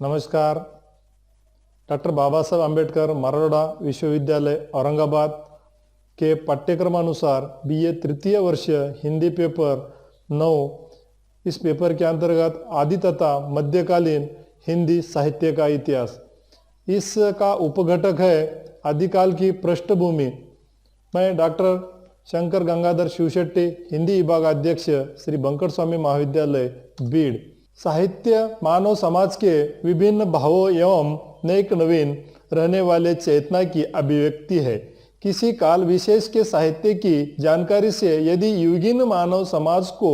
नमस्कार। डॉक्टर बाबा साहब अम्बेडकर मराठवाड़ा विश्वविद्यालय औरंगाबाद के पाठ्यक्रमानुसार बीए तृतीय वर्ष हिंदी पेपर 9, इस पेपर के अंतर्गत आदि तथा मध्यकालीन हिंदी साहित्य का इतिहास, इसका उपघटक है आदिकाल की पृष्ठभूमि। मैं डॉक्टर शंकर गंगाधर शिवशेट्टी, हिंदी विभाग अध्यक्ष, श्री बंकट स्वामी महाविद्यालय, बीड़। साहित्य मानव समाज के विभिन्न भावों एवं नेक नवीन रहने वाले चेतना की अभिव्यक्ति है। किसी काल विशेष के साहित्य की जानकारी से यदि युगीन मानव समाज को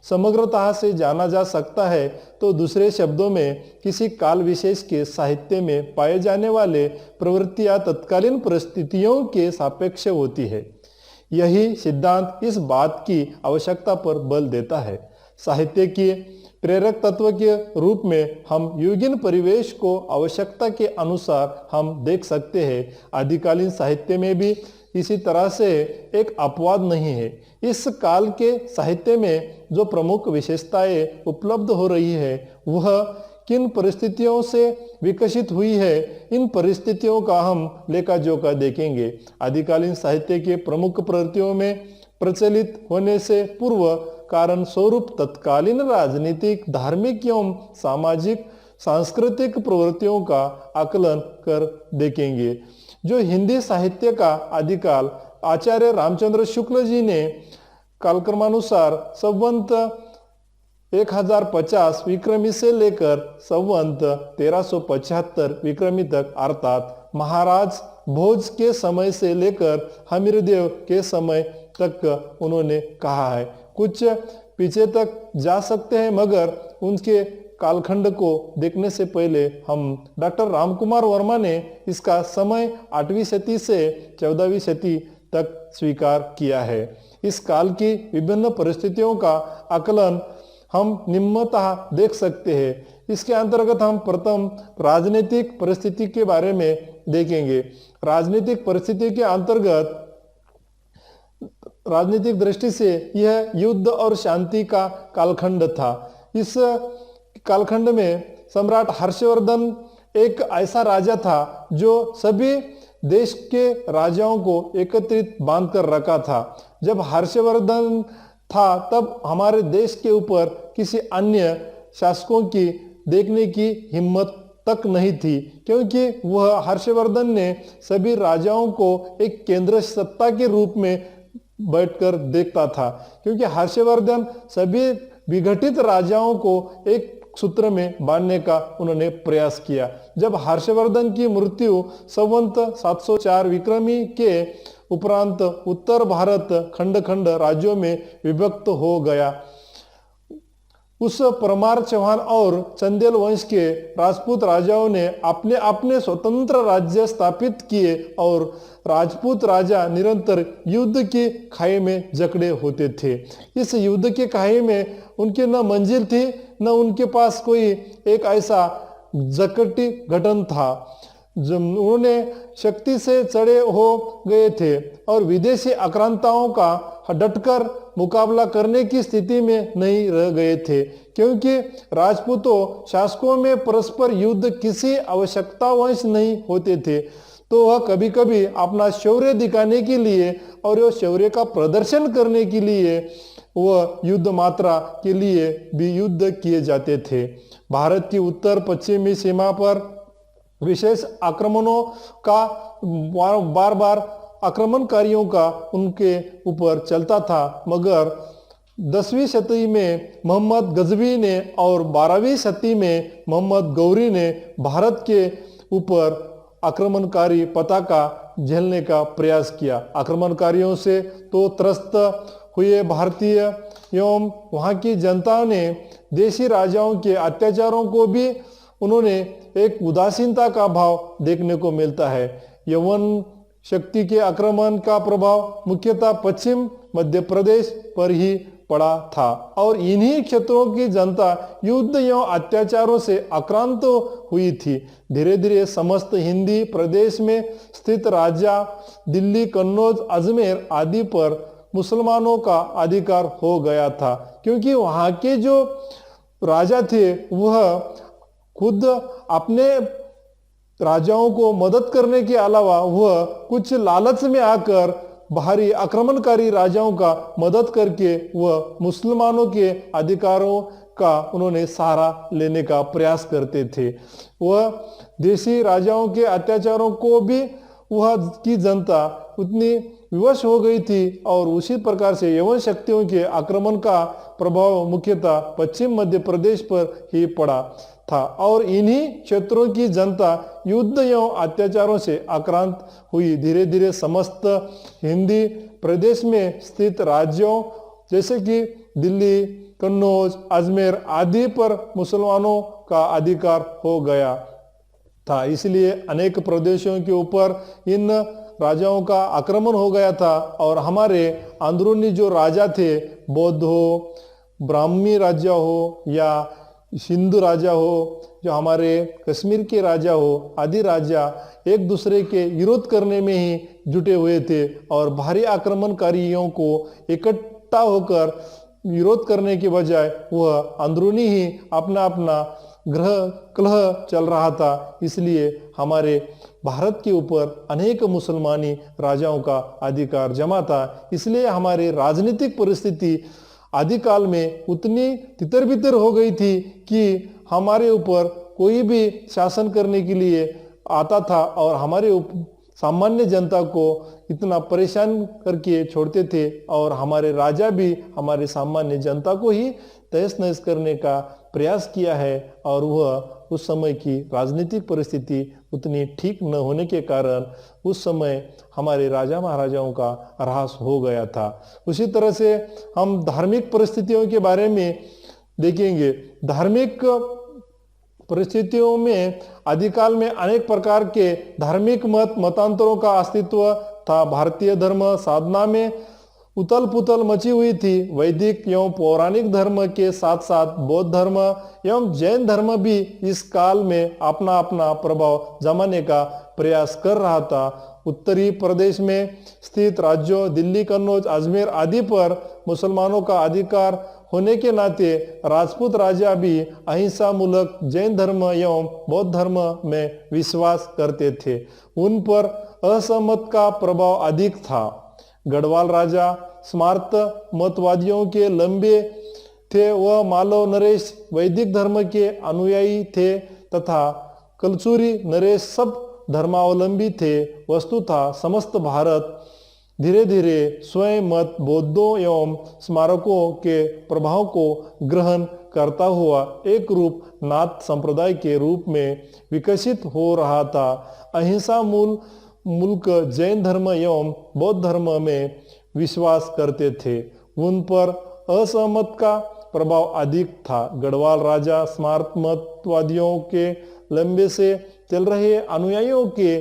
समग्रता से जाना जा सकता है, तो दूसरे शब्दों में किसी काल विशेष के साहित्य में पाए जाने वाले प्रवृत्तियां तत्कालीन परिस्थितियों के सापेक्ष होती है। यही सिद्धांत इस बात की आवश्यकता पर बल देता है। साहित्य की प्रेरक तत्व के रूप में हम युगीन परिवेश को आवश्यकता के अनुसार हम देख सकते हैं। आदिकालीन साहित्य में भी इसी तरह से एक अपवाद नहीं है। इस काल के साहित्य में जो प्रमुख विशेषताएं उपलब्ध हो रही है, वह किन परिस्थितियों से विकसित हुई है, इन परिस्थितियों का हम लेखा जोखा देखेंगे। आदिकालीन साहित्य के प्रमुख प्रवृत्तियों में प्रचलित होने से पूर्व कारण स्वरूप तत्कालीन राजनीतिक, धार्मिक एवं सामाजिक सांस्कृतिक प्रवृत्तियों का आकलन कर देखेंगे। जो हिंदी साहित्य का आदिकाल आचार्य रामचंद्र शुक्ल जी ने कालक्रमानुसार संवत 1050 विक्रमी से लेकर संवत 1375 विक्रमी तक, अर्थात महाराज भोज के समय से लेकर हमीरदेव के समय तक उन्होंने कहा है। कुछ पीछे तक जा सकते हैं, मगर उनके कालखंड को देखने से पहले हम डॉक्टर रामकुमार वर्मा ने इसका समय 8वीं शती से 14वीं शती तक स्वीकार किया है। इस काल की विभिन्न परिस्थितियों का आकलन हम निम्नतः देख सकते हैं। इसके अंतर्गत हम प्रथम राजनीतिक परिस्थिति के बारे में देखेंगे। राजनीतिक परिस्थिति के अंतर्गत राजनीतिक दृष्टि से यह युद्ध और शांति का कालखंड था। इस कालखंड में सम्राट हर्षवर्धन एक ऐसा राजा था जो सभी देश के राजाओं को एकत्रित बांध कर रखा था। जब हर्षवर्धन था, तब हमारे देश के ऊपर किसी अन्य शासकों की देखने की हिम्मत तक नहीं थी, क्योंकि वह हर्षवर्धन ने सभी राजाओं को एक केंद्र सत्ता के रूप में बैठकर देखता था। क्योंकि हर्षवर्धन सभी विघटित राजाओं को एक सूत्र में बांधने का उन्होंने प्रयास किया। जब हर्षवर्धन की मृत्यु संवत 704 विक्रमी के उपरांत उत्तर भारत खंड खंड राज्यों में विभक्त हो गया। उस परमार चौहान और चंदेल वंश के राजपूत राजाओं ने अपने अपने स्वतंत्र राज्य स्थापित किए और राजपूत राजा निरंतर युद्ध की खाई में जकड़े होते थे। इस युद्ध की खाई में उनकी न मंजिल थी, न उनके पास कोई एक ऐसा जकटी गठन था। उन्होंने शक्ति से चढ़े हो गए थे और विदेशी आक्रांताओं का डटकर मुकाबला करने की स्थिति में नहीं रह गए थे, क्योंकि राजपूतों शासकों में परस्पर युद्ध किसी आवश्यकतावश नहीं होते थे। तो वह कभी कभी अपना शौर्य दिखाने के लिए और वह शौर्य का प्रदर्शन करने के लिए वह युद्ध मात्रा के लिए भी युद्ध किए जाते थे। भारत की उत्तर पश्चिमी सीमा पर विशेष आक्रमणों का बार बार आक्रमणकारियों का उनके ऊपर चलता था, मगर 10वीं शती में मोहम्मद गजवी ने और 12वीं शती में मोहम्मद गौरी ने भारत के ऊपर आक्रमणकारी पताका झेलने का प्रयास किया। आक्रमणकारियों से तो त्रस्त हुए भारतीय एवं वहाँ की जनता ने देशी राजाओं के अत्याचारों को भी उन्होंने एक उदासीनता का भाव देखने को मिलता है। यवन शक्ति के आक्रमण का प्रभाव मुख्यतः पश्चिम मध्य प्रदेश पर ही पड़ा था और इन्हीं क्षेत्रों की जनता युद्ध एवं अत्याचारों से आक्रांत हुई थी। धीरे धीरे समस्त हिंदी प्रदेश में स्थित राज्य दिल्ली, कन्नौज, अजमेर आदि पर मुसलमानों का अधिकार हो गया था, क्योंकि वहाँ के जो राजा थे वह खुद अपने राजाओं को मदद करने के अलावा वह कुछ लालच में आकर बाहरी आक्रमणकारी राजाओं का मदद करके वह मुसलमानों के अधिकारों का उन्होंने सहारा लेने का प्रयास करते थे। वह देशी राजाओं के अत्याचारों को भी वह की जनता उतनी विवश हो गई थी और उसी प्रकार से यवन शक्तियों के आक्रमण का प्रभाव मुख्यतः पश्चिम मध्य प्रदेश पर ही पड़ा था और इन्हीं क्षेत्रों की जनता युद्ध एवं अत्याचारों से आक्रांत हुई। धीरे धीरे समस्त हिंदी प्रदेश में स्थित राज्यों जैसे कि दिल्ली, कन्नौज, अजमेर आदि पर मुसलमानों का अधिकार हो गया था। इसलिए अनेक प्रदेशों के ऊपर इन राजाओं का आक्रमण हो गया था और हमारे अंदरूनी जो राजा थे, बौद्ध हो, ब्राह्मी राजा हो या सिंधु राजा हो, जो हमारे कश्मीर के राजा हो, आदि राजा एक दूसरे के विरोध करने में ही जुटे हुए थे और बाहरी आक्रमणकारियों को इकट्ठा होकर विरोध करने के बजाय वह अंदरूनी ही अपना अपना ग्रह कलह चल रहा था। इसलिए हमारे भारत के ऊपर अनेक मुसलमानी राजाओं का अधिकार जमा था। इसलिए हमारे राजनीतिक परिस्थिति आदिकाल में उतनी तितर बितर हो गई थी कि हमारे ऊपर कोई भी शासन करने के लिए आता था और हमारे सामान्य जनता को इतना परेशान करके छोड़ते थे और हमारे राजा भी हमारे सामान्य जनता को ही तहस नहस करने का प्रयास किया है और वह उस समय की राजनीतिक परिस्थिति उतनी ठीक न होने के कारण उस समय हमारे राजा महाराजाओं का ह्रास हो गया था। उसी तरह से हम धार्मिक परिस्थितियों के बारे में देखेंगे। धार्मिक परिस्थितियों में आदिकाल में अनेक प्रकार के धार्मिक मतांतरों का अस्तित्व था। भारतीय धर्म साधना में उथल पुथल मची हुई थी। वैदिक एवं पौराणिक धर्म के साथ साथ बौद्ध धर्म एवं जैन धर्म भी इस काल में अपना अपना प्रभाव जमाने का प्रयास कर रहा था। उत्तरी प्रदेश में स्थित राज्यों दिल्ली, कन्नौज, अजमेर आदि पर मुसलमानों का अधिकार होने के नाते राजपूत राजा भी अहिंसा मूलक जैन धर्म एवं बौद्ध धर्म में विश्वास करते थे। उन पर असहमत का प्रभाव अधिक था। गढ़वाल राजा स्मार्त मतवादियों के लंबे थे। वह मालव नरेश वैदिक धर्म के अनुयायी थे तथा कलचुरी नरेश सब धर्मावलंबी थे। वस्तुतः समस्त भारत धीरे धीरे स्वयं मत बौद्धों एवं स्मारकों के प्रभाव को ग्रहण करता हुआ एक रूप नाथ संप्रदाय के रूप में विकसित हो रहा था। अहिंसा मुल्क जैन धर्म एवं बौद्ध धर्म में विश्वास करते थे। उन पर असहमत का प्रभाव अधिक था। गढ़वाल राजा स्मार्त मतवादियों के लंबे से चल रहे अनुयायियों के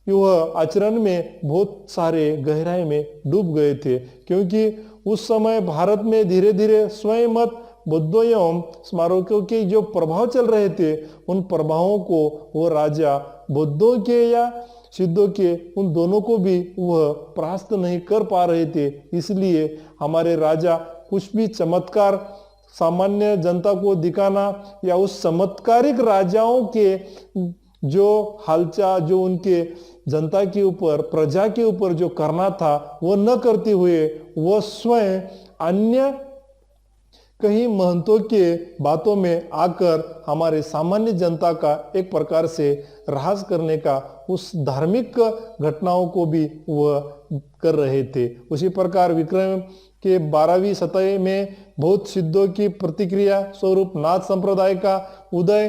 यह आचरण में बहुत सारे गहराई में डूब गए थे, क्योंकि उस समय भारत में धीरे धीरे स्वयं मत बौद्धों एवं स्मारकों के जो प्रभाव चल रहे थे, उन प्रभावों को वो राजा बौद्धों के या सिद्धों के उन दोनों को भी वह परास्त नहीं कर पा रहे थे। इसलिए हमारे राजा कुछ भी चमत्कार सामान्य जनता को दिखाना या उस चमत्कारिक राजाओं के जो हालचाल जो उनके जनता के ऊपर प्रजा के ऊपर जो करना था वो न करते हुए वह स्वयं अन्य कहीं महंतों के बातों में आकर हमारे सामान्य जनता का एक प्रकार से ह्रास करने का उस धार्मिक घटनाओं को भी वह कर रहे थे। उसी प्रकार विक्रम के 12वीं शताब्दी में बौद्ध सिद्धों की प्रतिक्रिया स्वरूप नाथ संप्रदाय का उदय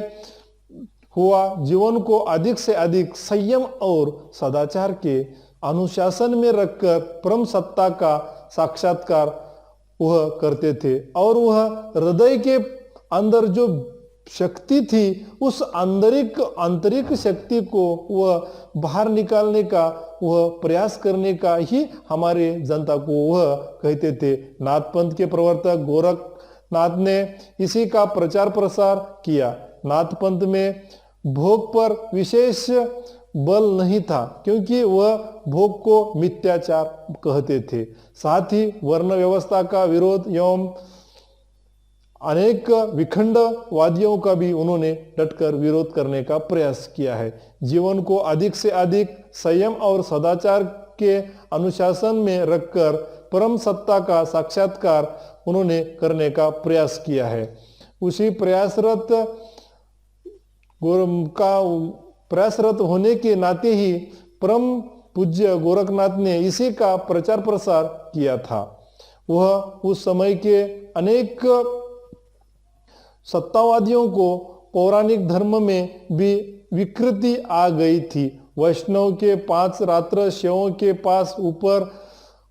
हुआ। जीवन को अधिक से अधिक संयम और सदाचार के अनुशासन में रखकर परम सत्ता का साक्षात्कार वह करते थे और वह हृदय के अंदर जो शक्ति थी उस आंतरिक शक्ति को वह बाहर निकालने का वह प्रयास करने का ही हमारे जनता को वह कहते थे। नाथ पंथ के प्रवर्तक गोरखनाथ ने इसी का प्रचार प्रसार किया। नाथ पंथ में भोग पर विशेष बल नहीं था, क्योंकि वह भोग को मिथ्याचार कहते थे। साथ ही वर्ण व्यवस्था का विरोध एवं अनेक विखंडवादियों का भी उन्होंने डटकर विरोध करने का प्रयास किया है। जीवन को अधिक से अधिक संयम और सदाचार के अनुशासन में रखकर परम सत्ता का साक्षात्कार उन्होंने करने का प्रयास किया है। उसी प्रयासरत होने के नाते ही परम पूज्य गोरखनाथ ने इसी का प्रचार प्रसार किया था। वह उस समय के अनेक सत्तावादियों को पौराणिक धर्म में भी विकृति आ गई थी। वैष्णव के 5 रात्र, शैवों के 5 ऊपर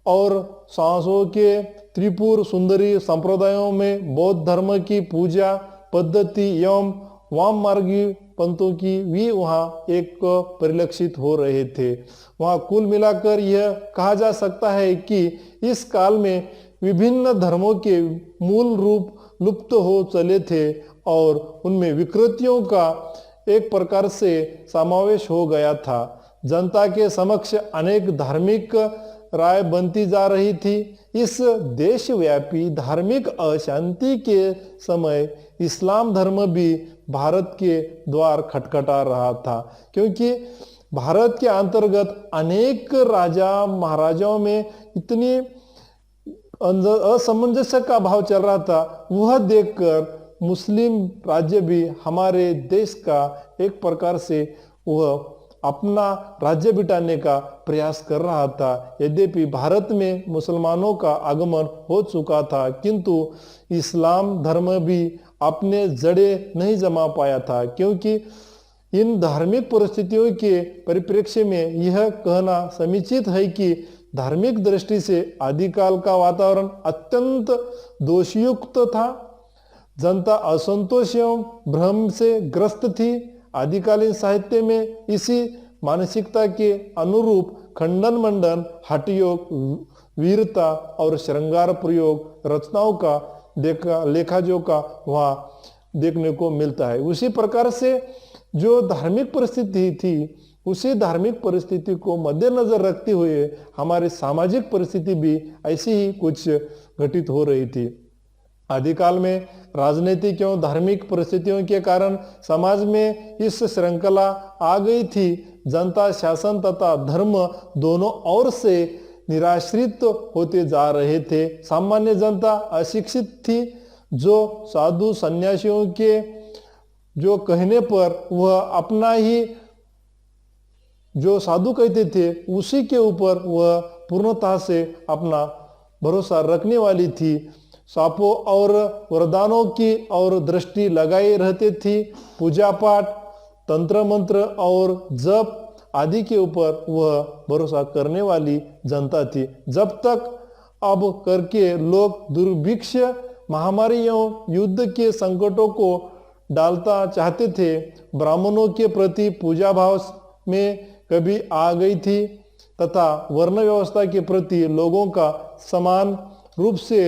और सांसों के त्रिपुर सुंदरी संप्रदायों में बौद्ध धर्म की पूजा पद्धति एवं वाम मार्गी पंथों की भी वहाँ एक परिलक्षित हो रहे थे। वहाँ कुल मिलाकर यह कहा जा सकता है कि इस काल में विभिन्न धर्मों के मूल रूप लुप्त हो चले थे और उनमें विकृतियों का एक प्रकार से समावेश हो गया था। जनता के समक्ष अनेक धार्मिक राय बनती जा रही थी। इस देशव्यापी धार्मिक अशांति के समय इस्लाम धर्म भी भारत के द्वार खटखटा रहा था, क्योंकि भारत के अंतर्गत अनेक राजा महाराजाओं में इतनी असमंजस्य का भाव चल रहा था। वह देखकर मुस्लिम राज्य भी हमारे देश का एक प्रकार से वह अपना राज्य बिठाने का प्रयास कर रहा था। यद्यपि भारत में मुसलमानों का आगमन हो चुका था, किंतु इस्लाम धर्म भी अपने जड़ें नहीं जमा पाया था, क्योंकि इन धार्मिक परिस्थितियों के परिप्रेक्ष्य में यह कहना समीचित है कि धार्मिक दृष्टि से आदिकाल का वातावरण अत्यंत दोषयुक्त था। जनता असंतोष एवं भ्रम से ग्रस्त थी। आदिकालीन साहित्य में इसी मानसिकता के अनुरूप खंडन मंडन, हठयोग, वीरता और श्रृंगार प्रयोग रचनाओं का लेखाजोखा वहाँ देखने को मिलता है। उसी प्रकार से जो धार्मिक परिस्थिति थी, उसी धार्मिक परिस्थिति को मद्देनजर रखते हुए हमारी सामाजिक परिस्थिति भी ऐसी ही कुछ घटित हो रही थी। आदिकाल में राजनीतिक एवं धार्मिक परिस्थितियों के कारण समाज में इस श्रृंखला आ गई थी। जनता शासन तथा धर्म दोनों ओर से निराश्रित होते जा रहे थे। सामान्य जनता अशिक्षित थी, जो साधु सन्यासियों के जो कहने पर वह अपना ही जो साधु कहते थे उसी के ऊपर वह पूर्णतः से अपना भरोसा रखने वाली थी। सांपों और वरदानों की और दृष्टि लगाए रहते थी। पूजा पाठ, तंत्र मंत्र और जप आदि के ऊपर वह भरोसा करने वाली जनता थी। जब तक अब करके लोग दुर्भिक्ष, महामारी एवं युद्ध के संकटों को डालता चाहते थे, ब्राह्मणों के प्रति पूजा भाव में कभी आ गई थी तथा वर्ण व्यवस्था के प्रति लोगों का समान रूप से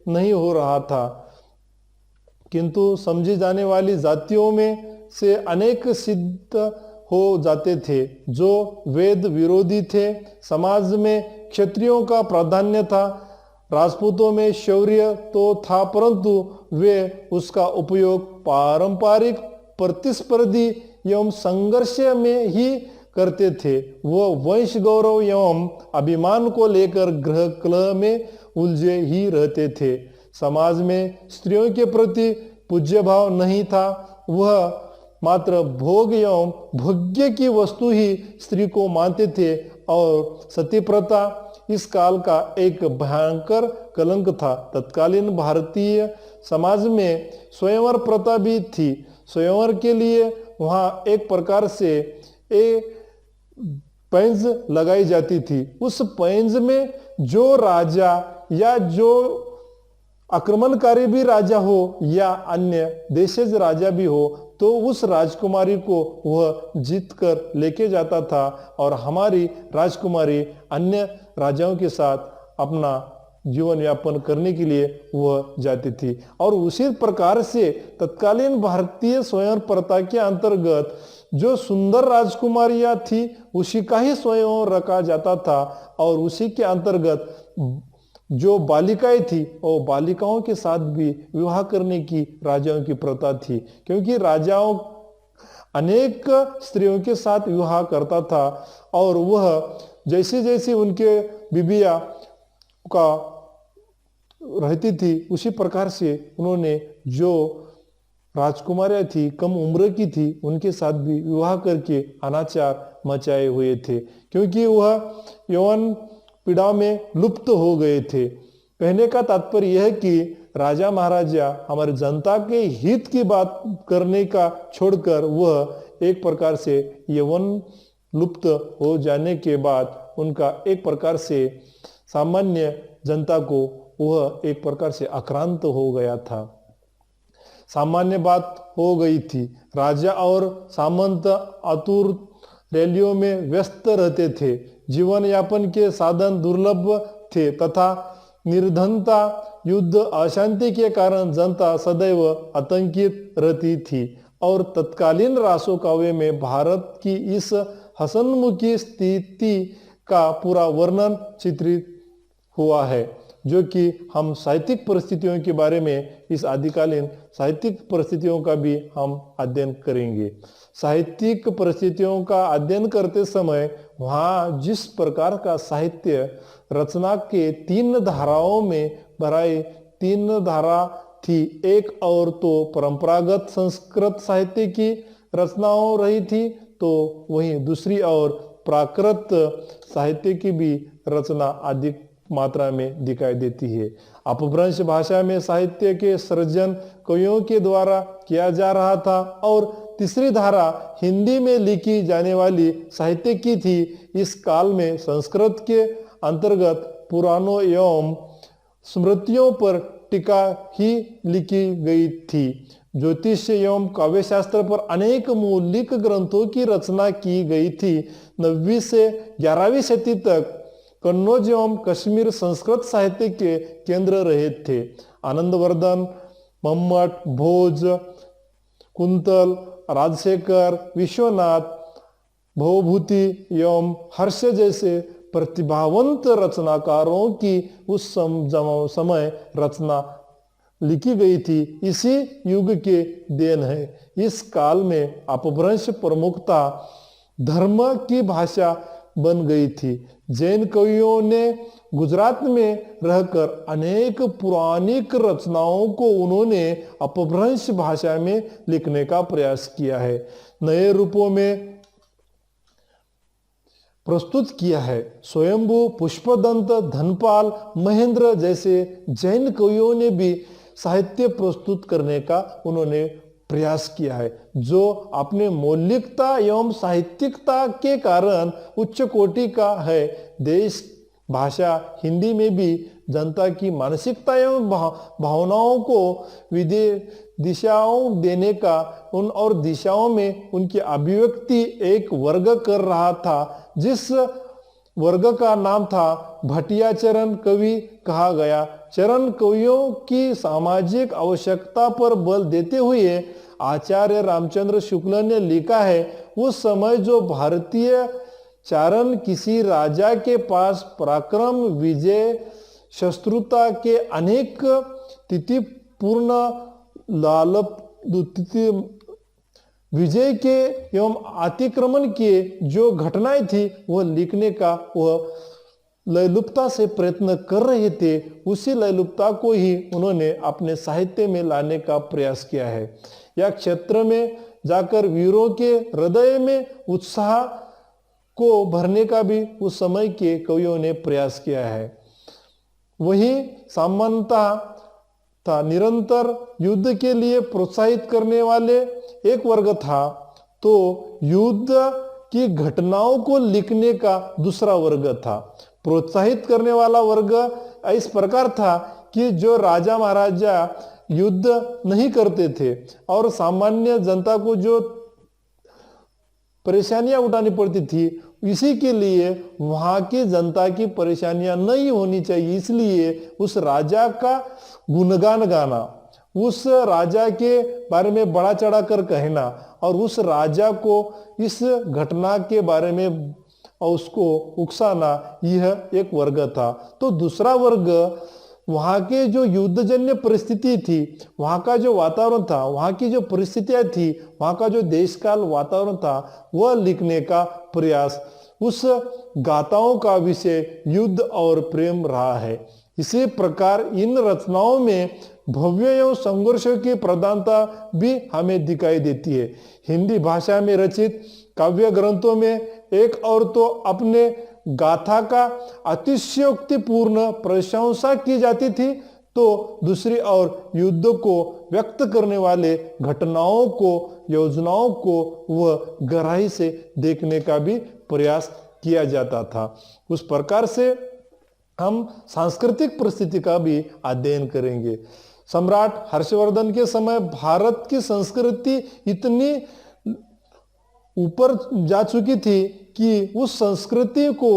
नहीं हो रहा था। किंतु समझी जाने वाली जातियों में से अनेक सिद्ध हो जाते थे जो वेद विरोधी थे। समाज में क्षत्रियों का प्राधान्य था, राजपूतों में शौर्य तो था, परंतु वे उसका उपयोग पारंपरिक प्रतिस्पर्धी एवं संघर्ष में ही करते थे। वो वंश गौरव एवं अभिमान को लेकर ग्रह कलह में उलझे ही रहते थे। समाज में स्त्रियों के प्रति पूज्य भाव नहीं था। वह मात्र भोग एवं भोग्य की वस्तु ही स्त्री को मानते थे और सती प्रथा इस काल का एक भयंकर कलंक था। तत्कालीन भारतीय समाज में स्वयंवर प्रथा भी थी। स्वयंवर के लिए वहाँ एक प्रकार से पैंज लगाई जाती थी। उस पैंज में जो राजा या जो आक्रमणकारी भी राजा हो या अन्य देशज राजा भी हो, तो उस राजकुमारी को वह जीत कर लेके जाता था और हमारी राजकुमारी अन्य राजाओं के साथ अपना जीवन यापन करने के लिए वह जाती थी। और उसी प्रकार से तत्कालीन भारतीय स्वयं प्रथा के अंतर्गत जो सुंदर राजकुमारियां थी उसी का ही स्वयं रखा जाता था और उसी के अंतर्गत जो बालिकाएं थी और बालिकाओं के साथ भी विवाह करने की राजाओं की प्रथा थी, क्योंकि राजाओं अनेक स्त्रियों के साथ विवाह करता था और वह जैसे जैसे उनके बीबिया का रहती थी उसी प्रकार से उन्होंने जो राजकुमारियां थी कम उम्र की थी उनके साथ भी विवाह करके अनाचार मचाए हुए थे, क्योंकि वह यौन पीड़ा में लुप्त हो गए थे। कहने का तात्पर्य यह है कि राजा महाराजा हमारे जनता के हित की बात करने का छोड़कर वह एक प्रकार से यौन लुप्त हो जाने के बाद उनका एक प्रकार से सामान्य जनता को वह एक प्रकार से आक्रांत हो गया था। सामान्य बात हो गई थी। राजा और सामंत आतुर रैलियों में व्यस्त रहते थे। जीवन यापन के साधन दुर्लभ थे तथा निर्धनता, युद्ध, अशांति के कारण जनता सदैव आतंकित रहती थी और तत्कालीन रासो काव्य में भारत की इस हसनमुखी स्थिति का पूरा वर्णन चित्रित हुआ है, जो कि हम साहित्यिक परिस्थितियों के बारे में इस आदिकालीन साहित्यिक परिस्थितियों का भी हम अध्ययन करेंगे। साहित्यिक परिस्थितियों का अध्ययन करते समय वहाँ जिस प्रकार का साहित्य रचना के तीन धाराओं में भराई तीन धारा थी, एक और तो परंपरागत संस्कृत साहित्य की रचनाओं रही थी, तो वहीं दूसरी ओर प्राकृत साहित्य की भी रचना अधिक मात्रा में दिखाई देती है। अपभ्रंश भाषा में साहित्य के सृजन कवियों के द्वारा किया जा रहा था और तीसरी धारा हिंदी में लिखी जाने वाली साहित्य की थी। इस काल में संस्कृत के अंतर्गत पुराणों एवं स्मृतियों पर टीका ही लिखी गई थी। ज्योतिष एवं काव्यशास्त्र पर अनेक मौलिक ग्रंथों की रचना की गई थी। 9वीं से 11वीं शती तक कन्नौज एवं कश्मीर संस्कृत साहित्य के केंद्र रहे थे। आनंदवर्धन, मम्मट, भोज, कुंतल, राजशेखर, विश्वनाथ, भवभूति एवं हर्ष जैसे प्रतिभावंत रचनाकारों की उस समय रचना लिखी गई थी। इसी युग के देन है। इस काल में अपभ्रंश प्रमुखता धर्म की भाषा बन गई थी। जैन कवियों ने गुजरात में रहकर अनेक पुराणिक रचनाओं को उन्होंने अपभ्रंश भाषा में लिखने का प्रयास किया है, नए रूपों में प्रस्तुत किया है। स्वयंभू, पुष्पदंत, धनपाल, महेंद्र जैसे जैन कवियों ने भी साहित्य प्रस्तुत करने का उन्होंने प्रयास किया है, जो अपने मौलिकता एवं साहित्यिकता के कारण उच्च कोटि का है। देश भाषा हिंदी में भी जनता की मानसिकता एवं भावनाओं को दिशाओं देने का उन और दिशाओं में उनकी अभिव्यक्ति एक वर्ग कर रहा था, जिस वर्ग का नाम था भटिया चरण कवि कहा गया। चरण कवियों की सामाजिक आवश्यकता पर बल देते हुए आचार्य रामचंद्र शुक्ल ने लिखा है, उस समय जो भारतीय चारण किसी राजा के पास पराक्रम, विजय, शत्रुता के अनेक तिथिपूर्ण विजय के एवं अतिक्रमण के जो घटनाएं थी वह लिखने का वह लयलुप्ता से प्रयत्न कर रहे थे। उसी लयलुप्ता को ही उन्होंने अपने साहित्य में लाने का प्रयास किया है। या क्षेत्र में जाकर वीरों के हृदय में उत्साह को भरने का भी उस समय के कवियों ने प्रयास किया है। वही समानता था, निरंतर युद्ध के लिए प्रोत्साहित करने वाले एक वर्ग था, तो युद्ध की घटनाओं को लिखने का दूसरा वर्ग था। प्रोत्साहित करने वाला वर्ग इस प्रकार था कि जो राजा महाराजा युद्ध नहीं करते थे और सामान्य जनता को जो परेशानियां उठानी पड़ती थी, इसी के लिए वहां की जनता की परेशानियां नहीं होनी चाहिए, इसलिए उस राजा का गुणगान गाना, उस राजा के बारे में बड़ा चढ़ा कर कहना और उस राजा को इस घटना के बारे में और उसको उकसाना, यह एक वर्ग था। तो दूसरा वर्ग वहाँ के जो युद्धजन्य परिस्थिति थी, वहाँ का जो वातावरण था, वहाँ की जो परिस्थितियाँ थी, वहाँ का जो देश काल वातावरण था, वह लिखने का प्रयास, उस गाथाओं का विषय युद्ध और प्रेम रहा है। इसी प्रकार इन रचनाओं में भव्य एवं संघर्षों की प्रधानता भी हमें दिखाई देती है। हिंदी भाषा में रचित काव्य ग्रंथों में एक और तो अपने गाथा का अतिशयोक्तिपूर्ण प्रशंसा की जाती थी, तो दूसरी ओर युद्ध को व्यक्त करने वाले घटनाओं को, योजनाओं को वह गहराई से देखने का भी प्रयास किया जाता था। उस प्रकार से हम सांस्कृतिक परिस्थिति का भी अध्ययन करेंगे। सम्राट हर्षवर्धन के समय भारत की संस्कृति इतनी ऊपर जा चुकी थी कि उस संस्कृति को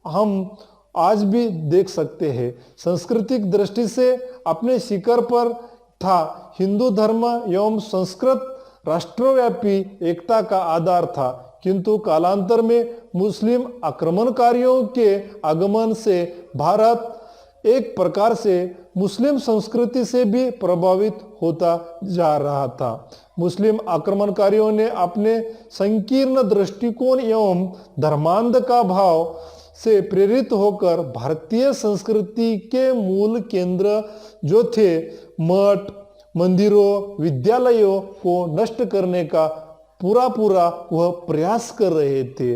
हम आज भी देख सकते हैं। सांस्कृतिक दृष्टि से अपने शिखर पर था। हिंदू धर्म एवं संस्कृत राष्ट्रव्यापी एकता का आधार था, किंतु कालांतर में मुस्लिम आक्रमणकारियों के आगमन से भारत एक प्रकार से मुस्लिम संस्कृति से भी प्रभावित होता जा रहा था। मुस्लिम आक्रमणकारियों ने अपने संकीर्ण दृष्टिकोण एवं धर्मांध का भाव से प्रेरित होकर भारतीय संस्कृति के मूल केंद्र जो थे, मठ, मंदिरों, विद्यालयों को नष्ट करने का पूरा वह प्रयास कर रहे थे।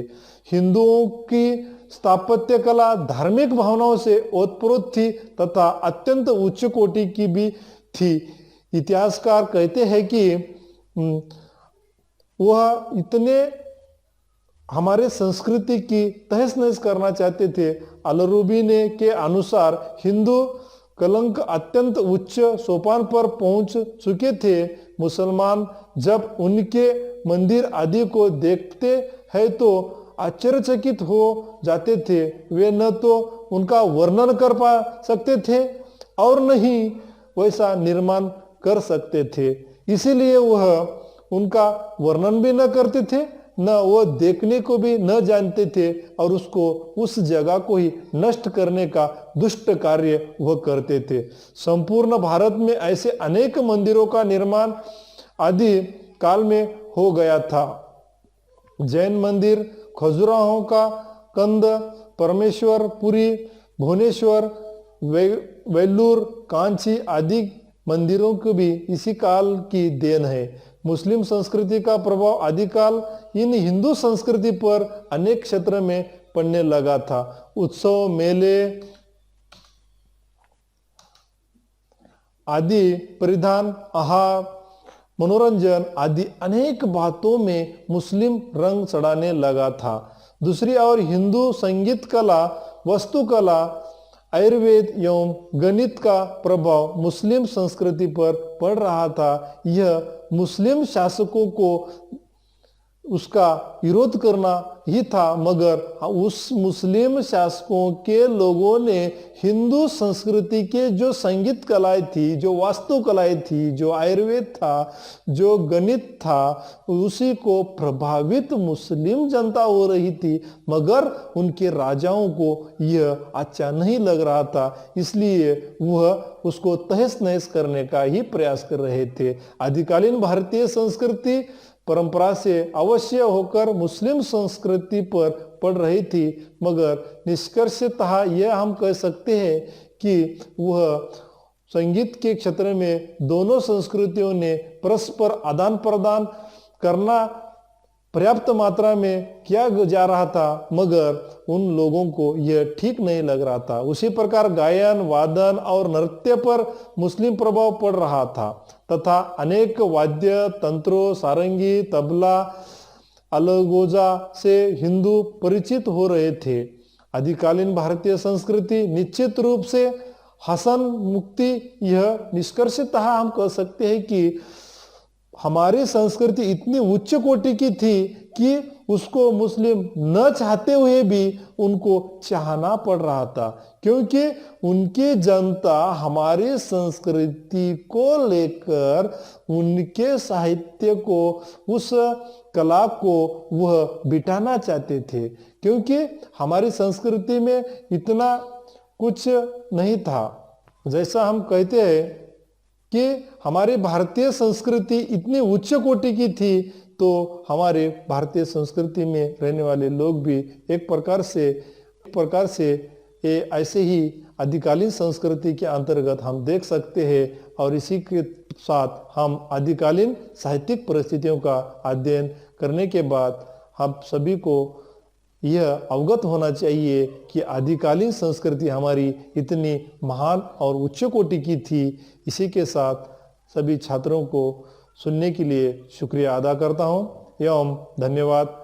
हिंदुओं की स्थापत्य कला धार्मिक भावनाओं से ओतप्रोत थी तथा अत्यंत उच्च कोटि की भी थी। इतिहासकार कहते हैं कि वह इतने हमारे संस्कृति की तहस नहस करना चाहते थे। अलरूबी ने के अनुसार हिंदू कलंक अत्यंत उच्च सोपान पर पहुंच चुके थे। मुसलमान जब उनके मंदिर आदि को देखते हैं तो आश्चर्यचकित हो जाते थे। वे न तो उनका वर्णन कर पा सकते थे और न ही वैसा निर्माण कर सकते थे, इसीलिए वह उनका वर्णन भी न करते थे, न वो देखने को भी न जानते थे और उसको, उस जगह को ही नष्ट करने का दुष्ट कार्य वह करते थे। संपूर्ण भारत में ऐसे अनेक मंदिरों का निर्माण आदि काल में हो गया था। जैन मंदिर, खजुराहो का कंद, परमेश्वर पुरी, भुवनेश्वर, वेल्लूर, कांची आदि मंदिरों को भी इसी काल की देन है। मुस्लिम संस्कृति का प्रभाव आदिकाल इन हिंदू संस्कृति पर अनेक क्षेत्र में पड़ने लगा था। उत्सव, मेले आदि, परिधान, आहार, मनोरंजन आदि अनेक बातों में मुस्लिम रंग चढ़ाने लगा था। दूसरी ओर हिंदू संगीत कला, वास्तुकला, आयुर्वेद एवं गणित का प्रभाव मुस्लिम संस्कृति पर पड़ रहा था। यह मुस्लिम शासकों को उसका विरोध करना ही था, मगर उस मुस्लिम शासकों के लोगों ने हिंदू संस्कृति के जो संगीत कलाएं थी, जो वास्तु कलाएं थी, जो आयुर्वेद था, जो गणित था, उसी को प्रभावित मुस्लिम जनता हो रही थी, मगर उनके राजाओं को यह अच्छा नहीं लग रहा था, इसलिए वह उसको तहस नहस करने का ही प्रयास कर रहे थे। आदिकालीन भारतीय संस्कृति परंपरा से अवश्य होकर मुस्लिम संस्कृति पर पड़ रही थी, मगर निष्कर्षतः यह हम कह सकते हैं कि वह संगीत के क्षेत्र में दोनों संस्कृतियों ने परस्पर आदान प्रदान करना पर्याप्त मात्रा में किया जा रहा था, मगर उन लोगों को यह ठीक नहीं लग रहा था। उसी प्रकार गायन, वादन और नृत्य पर मुस्लिम प्रभाव पड़ रहा था तथा अनेक वाद्य तंत्रों, सारंगी, तबला, अलगोजा से हिंदू परिचित हो रहे थे। आदिकालीन भारतीय संस्कृति निश्चित रूप से हसन मुक्ति, यह निष्कर्षतः हम कह सकते हैं कि हमारी संस्कृति इतनी उच्च कोटि की थी कि उसको मुस्लिम न चाहते हुए भी उनको चाहना पड़ रहा था, क्योंकि उनकी जनता हमारी संस्कृति को लेकर, उनके साहित्य को, उस कला को वह बिठाना चाहते थे, क्योंकि हमारी संस्कृति में इतना कुछ नहीं था। जैसा हम कहते हैं कि हमारी भारतीय संस्कृति इतनी उच्च कोटि की थी, तो हमारे भारतीय संस्कृति में रहने वाले लोग भी एक प्रकार से ये ऐसे ही आदिकालीन संस्कृति के अंतर्गत हम देख सकते हैं। और इसी के साथ हम आदिकालीन साहित्यिक परिस्थितियों का अध्ययन करने के बाद हम सभी को यह अवगत होना चाहिए कि आदिकालीन संस्कृति हमारी इतनी महान और उच्च कोटि की थी। इसी के साथ सभी छात्रों को सुनने के लिए शुक्रिया अदा करता हूँ एवं धन्यवाद।